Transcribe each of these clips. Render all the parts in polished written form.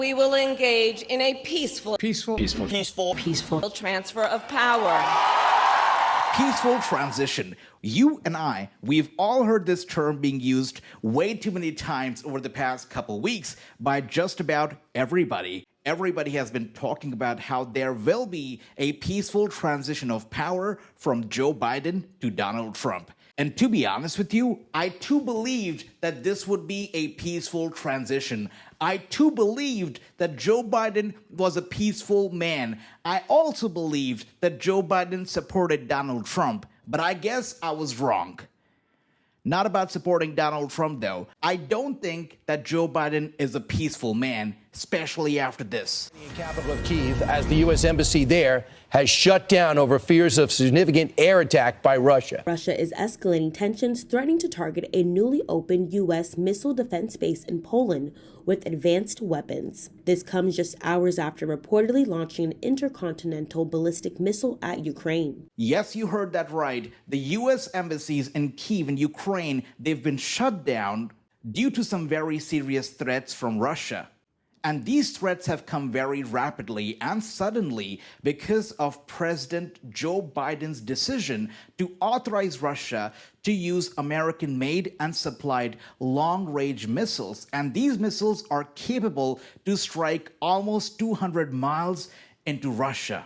We will engage in a peaceful transfer of power. Peaceful transition. You and I, we've all heard this term being used way too many times over the past couple weeks by just about everybody. Everybody has been talking about how there will be a peaceful transition of power from Joe Biden to Donald Trump. And to be honest with you, I too believed that this would be a peaceful transition. I too believed that Joe Biden was a peaceful man. I also believed that Joe Biden supported Donald Trump, but I guess I was wrong. Not about supporting Donald Trump, though. I don't think that Joe Biden is a peaceful man, especially after this. The capital of Kyiv, as the U.S. embassy there has shut down over fears of significant air attack by Russia. Russia is escalating tensions, threatening to target a newly opened U.S. missile defense base in Poland with advanced weapons. This comes just hours after reportedly launching an intercontinental ballistic missile at Ukraine. Yes, you heard that right. The U.S. embassies in Kyiv and Ukraine, they've been shut down due to some very serious threats from Russia. And these threats have come very rapidly and suddenly because of President Joe Biden's decision to authorize Russia to use American-made and supplied long-range missiles. And these missiles are capable to strike almost 200 miles into Russia.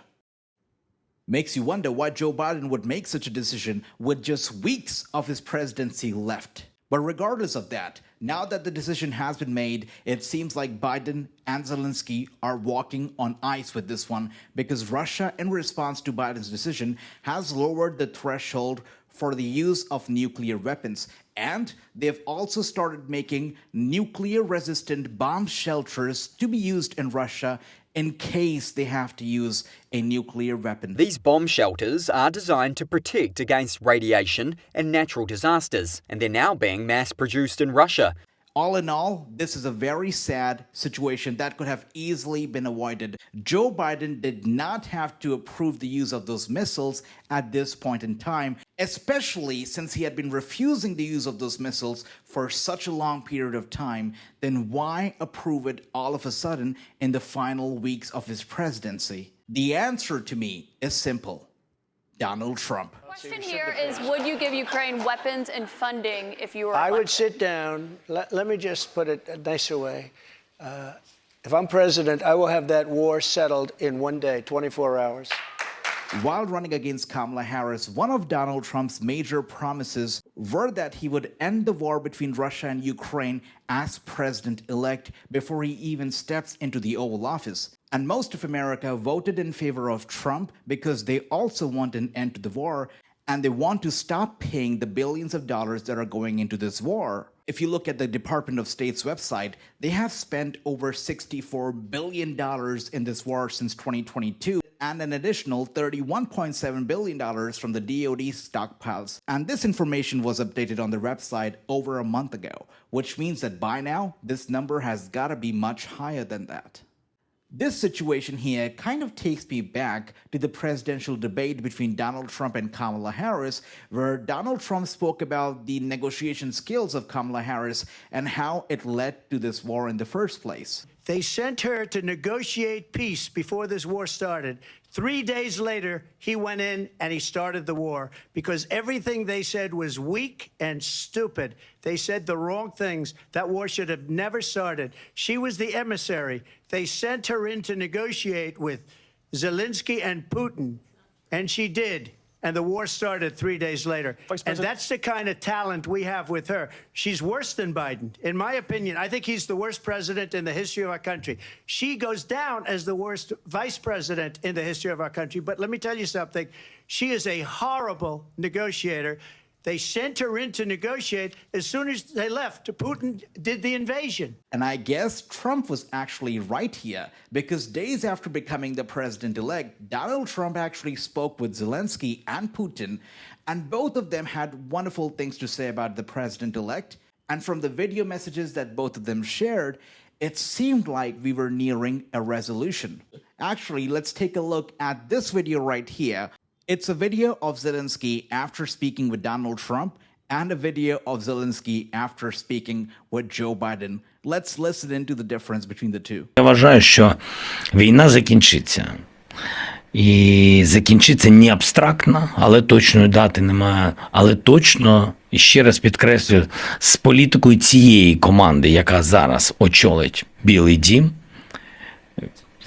Makes you wonder why Joe Biden would make such a decision with just weeks of his presidency left. But regardless of that, now that the decision has been made, it seems like Biden and Zelensky are walking on ice with this one because Russia, in response to Biden's decision, has lowered the threshold for the use of nuclear weapons. And they've also started making nuclear-resistant bomb shelters to be used in Russia in case they have to use a nuclear weapon. These bomb shelters are designed to protect against radiation and natural disasters, and they're now being mass-produced in Russia. All in all, this is a very sad situation that could have easily been avoided. Joe Biden did not have to approve the use of those missiles at this point in time, especially since he had been refusing the use of those missiles for such a long period of time. Then why approve it all of a sudden in the final weeks of his presidency? The answer to me is simple. Donald Trump. The question here is, would you give Ukraine weapons and funding if you were I elected? would sit down. Let me just put it a nicer way. If I'm president, I will have that war settled in one day, 24 hours. While running against Kamala Harris, one of Donald Trump's major promises were that he would end the war between Russia and Ukraine as president-elect before he even steps into the Oval Office. And most of America voted in favor of Trump because they also want an end to the war, and they want to stop paying the billions of dollars that are going into this war. If you look at the Department of State's website, they have spent over $64 billion in this war since 2022, and an additional $31.7 billion from the DoD stockpiles. And this information was updated on the website over a month ago, which means that by now, this number has got to be much higher than that. This situation here kind of takes me back to the presidential debate between Donald Trump and Kamala Harris, where Donald Trump spoke about the negotiation skills of Kamala Harris and how it led to this war in the first place. They sent her to negotiate peace before this war started. 3 days later, he went in and he started the war because everything they said was weak and stupid. They said the wrong things. That war should have never started. She was the emissary. They sent her in to negotiate with Zelensky and Putin, and she did. And the war started 3 days later. And that's the kind of talent we have with her. She's worse than Biden. In my opinion, I think he's the worst president in the history of our country. She goes down as the worst vice president in the history of our country. But let me tell you something. She is a horrible negotiator. They sent her in to negotiate. As soon as they left, Putin did the invasion. And I guess Trump was actually right here, because days after becoming the president-elect, Donald Trump actually spoke with Zelensky and Putin, and both of them had wonderful things to say about the president-elect. And from the video messages that both of them shared, it seemed like we were nearing a resolution. Actually, let's take a look at this video right here. It's a video of Zelensky after speaking with Donald Trump and a video of Zelensky after speaking with Joe Biden. Let's listen into the difference between the two. Я вважаю, що війна закінчиться. І закінчиться не абстрактно, але точної дати немає. Але точно, і ще раз підкреслюю, з політикою цієї команди, яка зараз очолить Білий дім,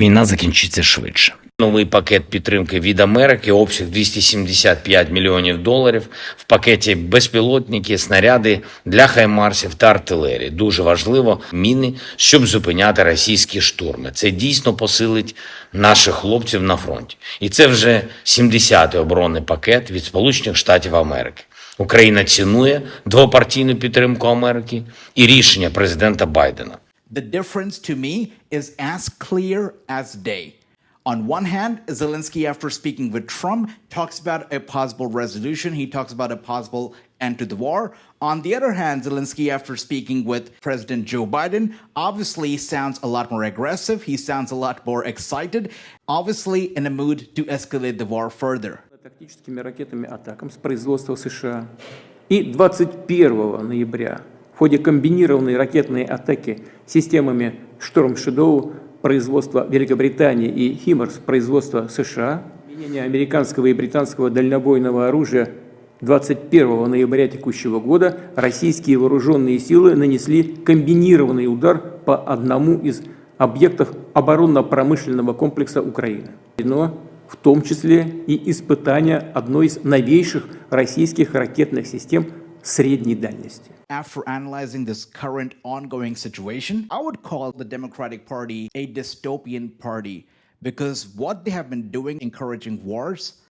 війна закінчиться швидше. Новий пакет підтримки від Америки, обсяг $275 мільйонів. В пакеті безпілотники, снаряди для хаймарсів та артилерії. Дуже важливо міни, щоб зупиняти російські штурми. Це дійсно посилить наших хлопців на фронті. І це вже 70-й оборонний пакет від Сполучених Штатів Америки. Україна цінує двопартійну підтримку Америки і рішення президента Байдена. The difference to me is as clear as day. On one hand, Zelensky, after speaking with Trump, talks about a possible resolution. He talks about a possible end to the war. On the other hand, Zelensky, after speaking with President Joe Biden, obviously sounds a lot more aggressive. He sounds a lot more excited, obviously in a mood to escalate the war further. Тактическими ракетами атакам с производства США. И 21 ноября в ходе комбинированной ракетной атаки системами «Шторм Шедоу» производства Великобритании и «Химарс» производства США, применение американского и британского дальнобойного оружия 21 ноября текущего года российские вооруженные силы нанесли комбинированный удар по одному из объектов оборонно-промышленного комплекса Украины. Но в том числе и испытание одной из новейших российских ракетных систем средней дальности. After analyzing this current ongoing situation, I would call the Democratic Party a dystopian party because what they have been doing, encouraging wars,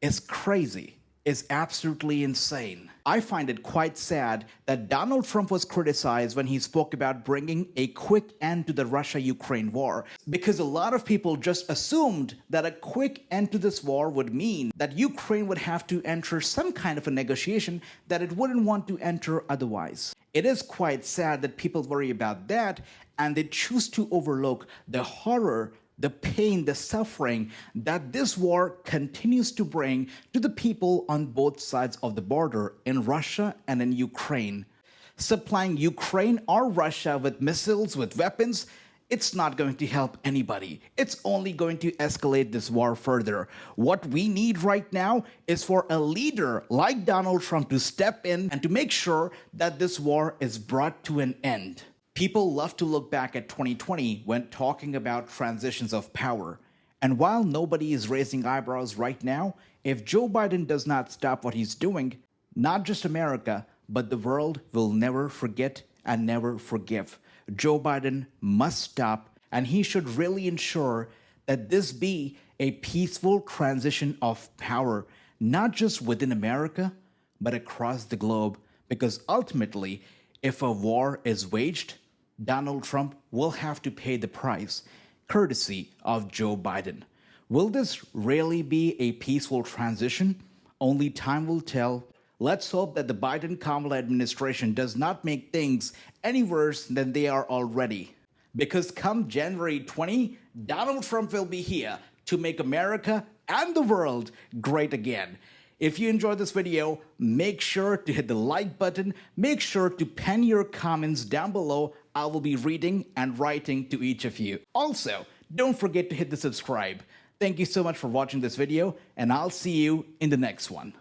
is crazy. Is absolutely insane. I find it quite sad that Donald Trump was criticized when he spoke about bringing a quick end to the Russia-Ukraine war because a lot of people just assumed that a quick end to this war would mean that Ukraine would have to enter some kind of a negotiation that it wouldn't want to enter otherwise. It is quite sad that people worry about that and they choose to overlook the horror, the pain, the suffering that this war continues to bring to the people on both sides of the border in Russia and in Ukraine. Supplying Ukraine or Russia with missiles, with weapons, it's not going to help anybody. It's only going to escalate this war further. What we need right now is for a leader like Donald Trump to step in and to make sure that this war is brought to an end. People love to look back at 2020 when talking about transitions of power. And while nobody is raising eyebrows right now, if Joe Biden does not stop what he's doing, not just America, but the world will never forget and never forgive. Joe Biden must stop, and he should really ensure that this be a peaceful transition of power, not just within America, but across the globe. Because ultimately, if a war is waged, Donald Trump will have to pay the price, courtesy of Joe Biden. Will this really be a peaceful transition? Only time will tell. Let's hope that the Biden-Kamala administration does not make things any worse than they are already. Because come January 20, Donald Trump will be here to make America and the world great again. If you enjoyed this video, make sure to hit the like button. Make sure to pen your comments down below. I will be reading and writing to each of you. Also, don't forget to hit the subscribe. Thank you so much for watching this video, and I'll see you in the next one.